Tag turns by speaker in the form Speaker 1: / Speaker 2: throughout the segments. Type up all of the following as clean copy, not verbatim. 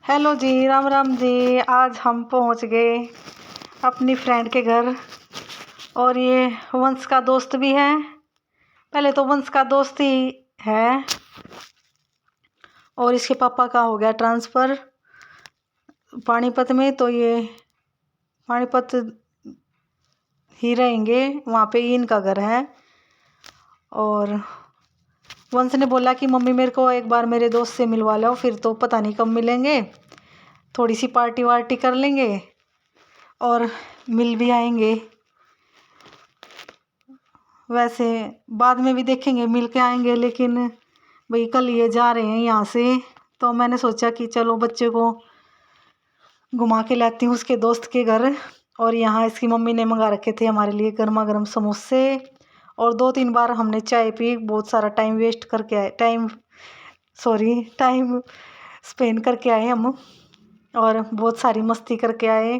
Speaker 1: Hello जी, राम राम जी। आज हम पहुंच गए अपनी फ्रेंड के घर। और ये वंश का दोस्त भी है। पहले तो वंश का दोस्त ही है और इसके पापा का हो गया ट्रांसफ़र पानीपत में, तो ये पानीपत ही रहेंगे, वहाँ पे ही इनका घर है। और वंश ने बोला कि मम्मी मेरे को एक बार मेरे दोस्त से मिलवा लो, फिर तो पता नहीं कब मिलेंगे, थोड़ी सी पार्टी वार्टी कर लेंगे और मिल भी आएंगे। वैसे बाद में भी देखेंगे, मिल के आएंगे, लेकिन भाई कल ये जा रहे हैं यहाँ से, तो मैंने सोचा कि चलो बच्चे को घुमा के लाती हूँ उसके दोस्त के घर। और यहाँ इसकी मम्मी ने मंगा रखे थे हमारे लिए गर्मा गर्म समोसे, और 2-3 बार हमने चाय पी, बहुत सारा टाइम वेस्ट करके आए, टाइम स्पेंड करके आए हम, और बहुत सारी मस्ती करके आए।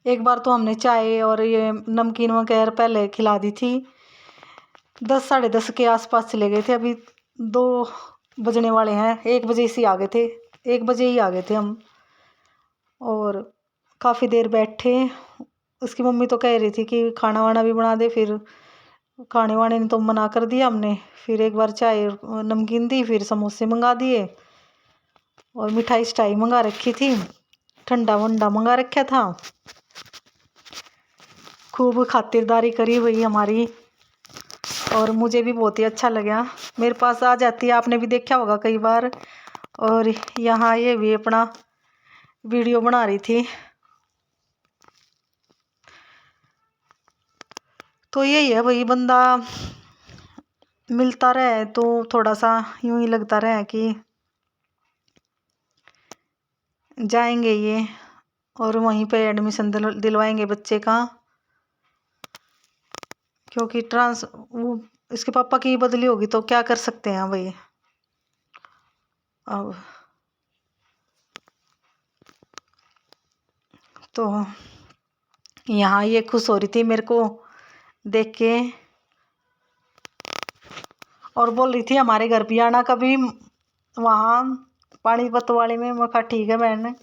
Speaker 1: एक बार तो हमने चाय और ये नमकीन वगैरह पहले खिला दी थी। 10-10:30 के आसपास चले गए थे, अभी 2 बजने वाले हैं। 1 बजे से आ गए थे, 1 बजे ही आ गए थे हम, और काफ़ी देर बैठे। उसकी मम्मी तो कह रही थी कि खाना वाना भी बना दे, फिर खाने वाने ने तो मना कर दिया हमने। फिर एक बार चाय नमकीन दी, फिर समोसे मंगा दिए और मिठाई स्टाई मंगा रखी थी, ठंडा वंडा मंगा रखा था। खूब खातिरदारी करी हुई हमारी, और मुझे भी बहुत ही अच्छा लगा। मेरे पास आ जाती है, आपने भी देखा होगा कई बार। और यहाँ ये भी अपना वीडियो बना रही थी। तो यही है भाई, बंदा मिलता रहे तो थोड़ा सा यूं ही लगता रहे कि जाएंगे ये, और वहीं पे एडमिशन दिलवाएंगे बच्चे का, क्योंकि वो इसके पापा की बदली होगी तो क्या कर सकते हैं भाई। अब तो यहाँ ये खुश हो रही थी मेरे को देख के, और बोल रही थी हमारे घर भी आना कभी, वहाँ पानीपत वाले में। मैं कहा ठीक है बहन,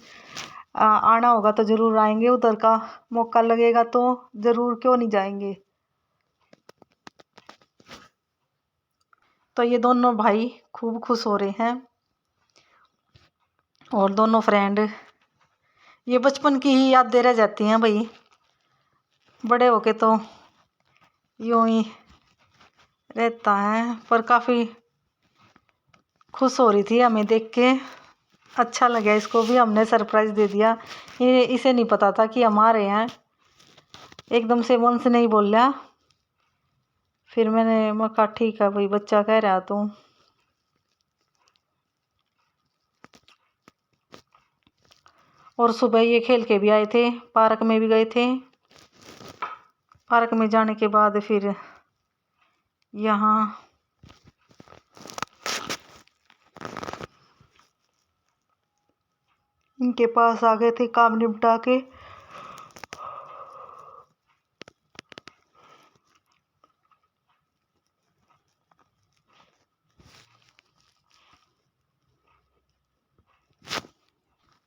Speaker 1: आना होगा तो ज़रूर आएंगे, उधर का मौका लगेगा तो ज़रूर, क्यों नहीं जाएंगे। तो ये दोनों भाई खूब खुश हो रहे हैं, और दोनों फ्रेंड, ये बचपन की ही यादें रह जाती हैं भाई, बड़े होके तो यूं ही रहता है। पर काफ़ी खुश हो रही थी हमें देख के, अच्छा लगा। इसको भी हमने सरप्राइज़ दे दिया, ये इसे नहीं पता था कि हम आ रहे हैं। एकदम से वंश नहीं बोला, फिर मैं कहा ठीक है भाई, बच्चा कह रहा तो। और सुबह ये खेल के भी आए थे, पार्क में भी गए थे। पार्क में जाने के बाद फिर यहाँ इनके पास आ गए थे काम निपटा के।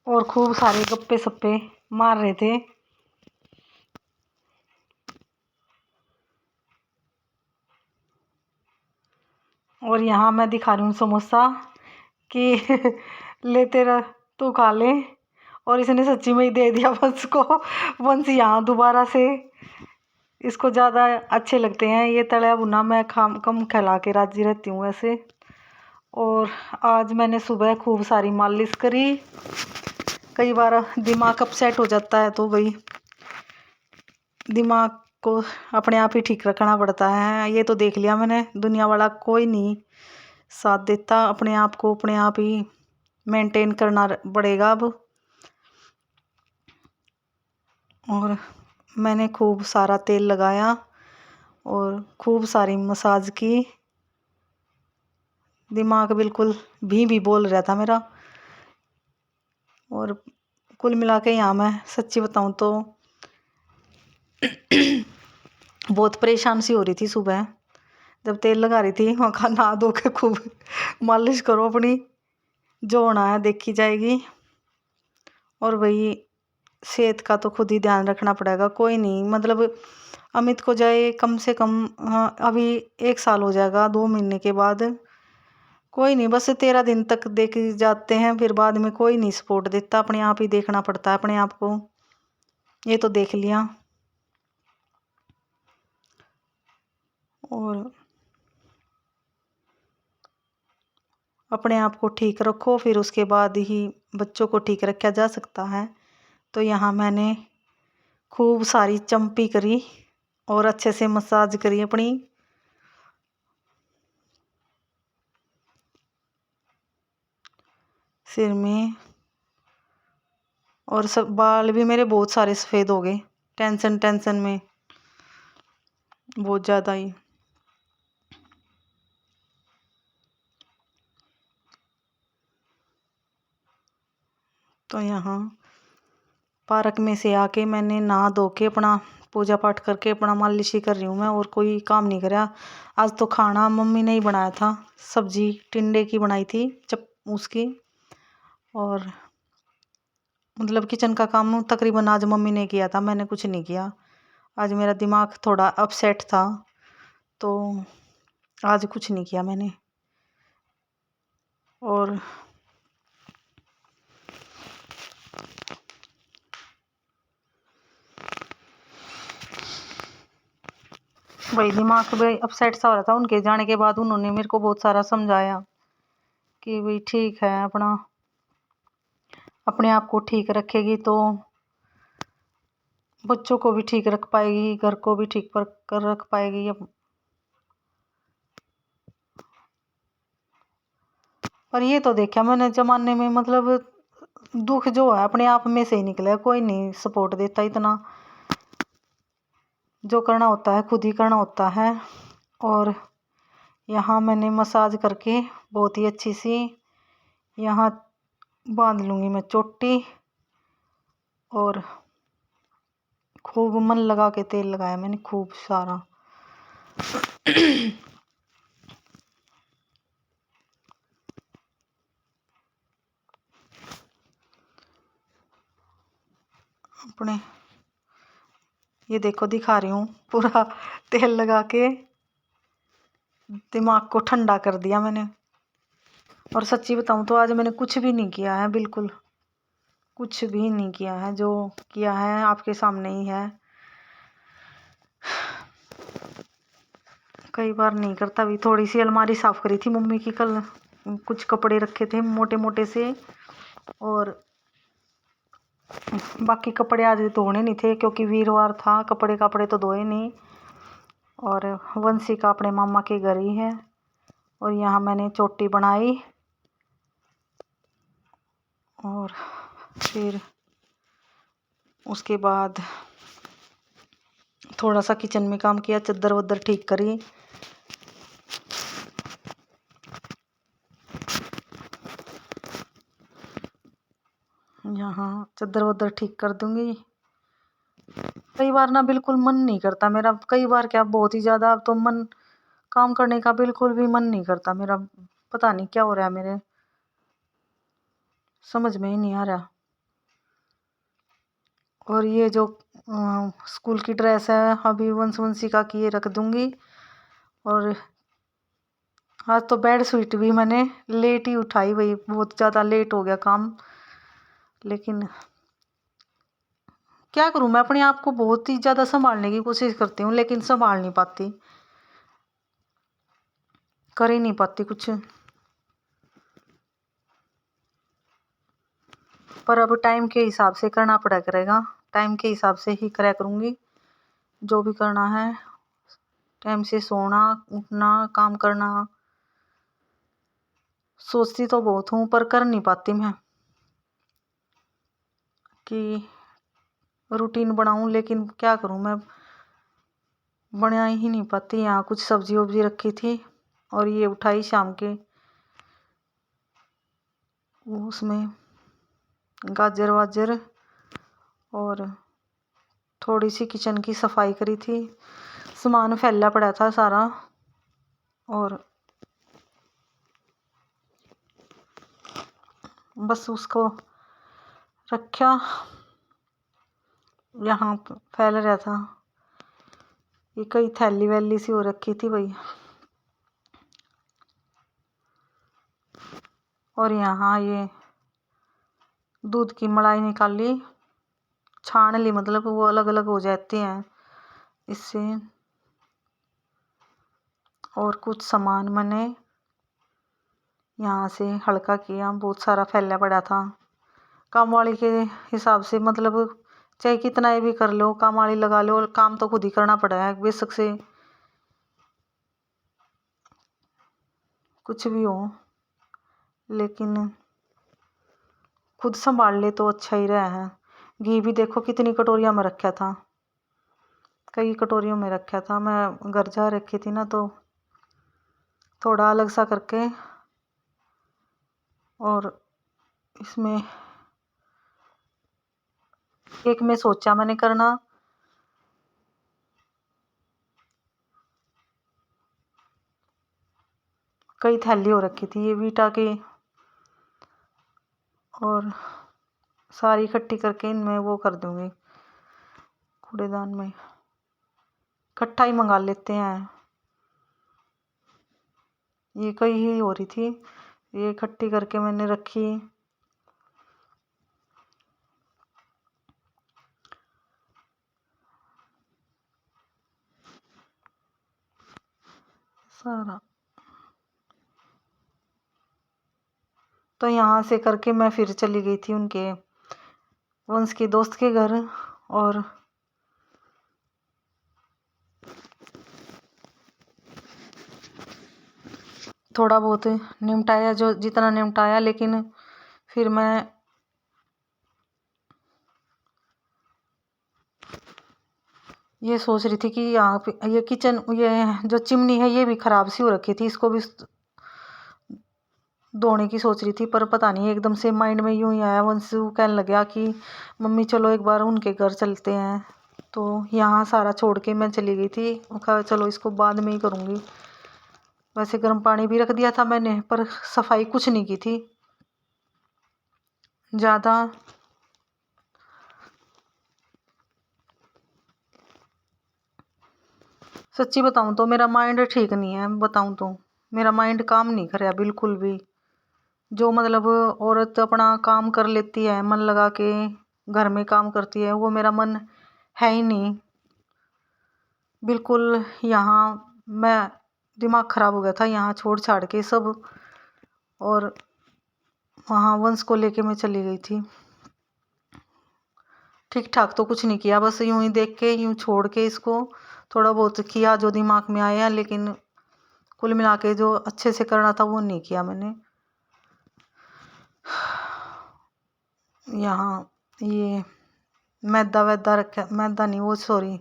Speaker 1: और खूब सारे गप्पे सप्पे मार रहे थे। और यहाँ मैं दिखा रही हूँ समोसा कि ले तेरा, तू खा ले। और इसने सच्ची में ही दे दिया वंश को। वंश यहाँ दोबारा से, इसको ज़्यादा अच्छे लगते हैं ये तला भुना, मैं कम खिला के राजी रहती हूँ वैसे। और आज मैंने सुबह खूब सारी मालिश करी। कई बार दिमाग अपसेट हो जाता है तो भाई दिमाग को अपने आप ही ठीक रखना पड़ता है। ये तो देख लिया मैंने, दुनिया वाला कोई नहीं साथ देता, अपने आप को अपने आप ही मेंटेन करना पड़ेगा अब। और मैंने खूब सारा तेल लगाया और खूब सारी मसाज की। दिमाग बिल्कुल भी बोल रहा था मेरा। और कुल मिला के यहाँ मैं सच्ची बताऊँ तो बहुत परेशान सी हो रही थी सुबह जब तेल लगा रही थी। वहाँ का नहा धो के खूब मालिश करो अपनी, जो होना है देखी जाएगी। और वही सेहत का तो खुद ही ध्यान रखना पड़ेगा। कोई नहीं, मतलब अमित को जाए कम से कम, हाँ, अभी 1 साल हो जाएगा 2 महीने के बाद। कोई नहीं, बस 13 दिन तक देख जाते हैं, फिर बाद में कोई नहीं सपोर्ट देता, अपने आप ही देखना पड़ता है अपने आप को। ये तो देख लिया। और अपने आप को ठीक रखो, फिर उसके बाद ही बच्चों को ठीक रखा जा सकता है। तो यहाँ मैंने खूब सारी चंपी करी और अच्छे से मसाज करी अपनी। सिर में, और सब बाल भी मेरे बहुत सारे सफ़ेद हो गए, टेंशन में बहुत ज़्यादा ही। तो यहाँ पार्क में से आके मैंने नहा धो के अपना पूजा पाठ करके अपना मालिश ही कर रही हूँ मैं, और कोई काम नहीं करा। आज तो खाना मम्मी ने ही बनाया था, सब्जी टिंडे की बनाई थी उसकी। और मतलब किचन का काम तकरीबन आज मम्मी ने किया था, मैंने कुछ नहीं किया। आज मेरा दिमाग थोड़ा अपसेट था, तो आज कुछ नहीं किया मैंने। और वही दिमाग भी अपसेट सा हो रहा था। उनके जाने के बाद उन्होंने मेरे को बहुत सारा समझाया कि भाई ठीक है, अपने आप को ठीक रखेगी तो बच्चों को भी ठीक रख पाएगी, घर को भी ठीक पर कर रख पाएगी। पर ये तो देखा मैंने जमाने में, मतलब दुख जो है अपने आप में से ही निकला, कोई नहीं सपोर्ट देता इतना। जो करना होता है खुद ही करना होता है। और यहाँ मैंने मसाज करके बहुत ही अच्छी सी यहाँ बांध लूँगी मैं चोटी। और खूब मन लगा के तेल लगाया मैंने खूब सारा। अपने ये देखो दिखा रही हूँ, पूरा तेल लगा के दिमाग को ठंडा कर दिया मैंने। और सच्ची बताऊँ तो आज मैंने कुछ भी नहीं किया है, बिल्कुल कुछ भी नहीं किया है। जो किया है आपके सामने ही है। कई बार नहीं करता भी। थोड़ी सी अलमारी साफ करी थी मम्मी की कल, कुछ कपड़े रखे थे मोटे मोटे से, और बाकी कपड़े आज धोने नहीं थे क्योंकि वीरवार था, कपड़े तो धोए नहीं। और वंशी का अपने मामा के घर ही है। और यहाँ मैंने चोटी बनाई, और फिर उसके बाद थोड़ा सा किचन में काम किया, चद्दर वद्दर ठीक करी। यहाँ चद्दर वद्दर ठीक कर दूंगी। कई बार ना बिल्कुल मन नहीं करता मेरा, कई बार क्या बहुत ही ज़्यादा, अब तो मन काम करने का बिल्कुल भी मन नहीं करता मेरा। पता नहीं क्या हो रहा है मेरे, समझ में ही नहीं आ रहा। और ये जो स्कूल की ड्रेस है अभी वंशी का की, ये रख दूंगी। और आज तो बेड शीट भी मैंने लेट ही उठाई, वही बहुत ज़्यादा लेट हो गया काम। लेकिन क्या करूं, मैं अपने आप को बहुत ही ज़्यादा संभालने की कोशिश करती हूँ, लेकिन संभाल नहीं पाती, कर ही नहीं पाती कुछ। पर अब टाइम के हिसाब से करना पड़ा करेगा, टाइम के हिसाब से ही करा करूँगी जो भी करना है। टाइम से सोना उठना काम करना। सोचती तो बहुत हूँ पर कर नहीं पाती मैं कि रूटीन बनाऊँ, लेकिन क्या करूँ मैं, बना ही नहीं पाती। यहाँ कुछ सब्जी वब्जी रखी थी और ये उठाई शाम के, उसमें गाजर वाजर और थोड़ी सी किचन की सफाई करी थी। सामान फैला पड़ा था सारा। और बस उसको रखा, यहाँ फैल रहा था। ये कई थैली वैली सी हो रखी थी भाई। और यहाँ ये दूध की मलाई निकाली, छान ली, मतलब वो अलग अलग हो जाते हैं इससे। और कुछ सामान मैंने यहाँ से हल्का किया, बहुत सारा फैला पड़ा था। काम वाली के हिसाब से, मतलब चाहे कितना ये भी कर लो, काम वाली लगा लो, काम तो खुद ही करना पड़ा है बेशक से कुछ भी हो, लेकिन खुद संभाल ले तो अच्छा ही रहा है। घी भी देखो कितनी कटोरियों में रखा था, कई कटोरियों में रखा था। मैं घर जा रखी थी ना, तो थोड़ा अलग सा करके, और इसमें एक में सोचा मैंने करना, कई थैली हो रखी थी ये वीटा की, और सारी इकट्ठी करके इनमें वो कर दूंगी, कूड़ेदान में इकट्ठा ही मंगा लेते हैं। ये कई ही हो रही थी, ये इकट्ठी करके मैंने रखी। सारा तो यहाँ से करके मैं फिर चली गई थी उनके वंश के दोस्त के घर, और थोड़ा बहुत निपटाया, जो जितना निपटाया। लेकिन फिर मैं ये सोच रही थी कि यहाँ पे ये किचन, ये जो चिमनी है ये भी खराब सी हो रखी थी, इसको भी धोने की सोच रही थी। पर पता नहीं एकदम से माइंड में यूं ही आया, वंशु कहने लगा कि मम्मी चलो एक बार उनके घर चलते हैं। तो यहाँ सारा छोड़ के मैं चली गई थी, कहा चलो इसको बाद में ही करूँगी। वैसे गर्म पानी भी रख दिया था मैंने, पर सफाई कुछ नहीं की थी ज़्यादा। सच्ची बताऊँ तो मेरा माइंड ठीक नहीं है, बताऊँ तो मेरा माइंड काम नहीं कर रहा बिल्कुल भी। जो मतलब औरत अपना काम कर लेती है, मन लगा के घर में काम करती है, वो मेरा मन है ही नहीं बिल्कुल। यहाँ मैं दिमाग ख़राब हो गया था, यहाँ छोड़ छाड़ के सब, और वहाँ वंश को लेके मैं चली गई थी। ठीक ठाक तो कुछ नहीं किया, बस यूं ही देख के यूं छोड़ के इसको थोड़ा बहुत किया जो दिमाग में आया, लेकिन कुल मिला के जो अच्छे से करना था वो नहीं किया मैंने। यहाँ ये मैदा वैदा रखा, मैदा नहीं वो सॉरी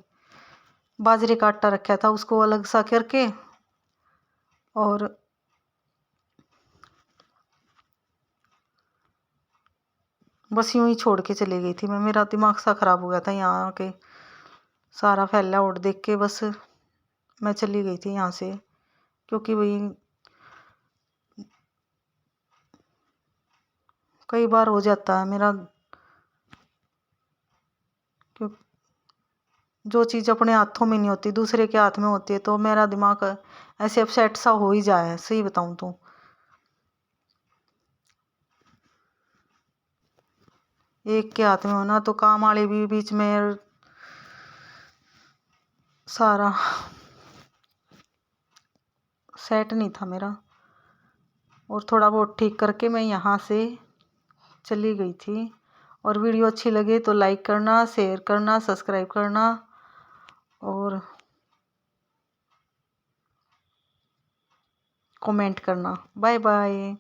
Speaker 1: बाजरे का आटा रखा था, उसको अलग सा करके, और बस यूं ही छोड़ के चली गई थी मैं। मेरा दिमाग सा ख़राब हो गया था यहाँ आके, सारा फैला उठ देख के बस मैं चली गई थी यहाँ से। क्योंकि वही कई बार हो जाता है मेरा, क्यों जो चीज़ अपने हाथों में नहीं होती दूसरे के हाथ में होती है, तो मेरा दिमाग ऐसे अपसेट सा हो ही जाए, सही बताऊँ तो। एक के हाथ में होना तो काम वाले भी बीच में, सारा सेट नहीं था मेरा। और थोड़ा बहुत ठीक करके मैं यहाँ से चली गई थी। और वीडियो अच्छी लगे तो लाइक करना, शेयर करना, सब्सक्राइब करना, और कमेंट करना। Bye bye.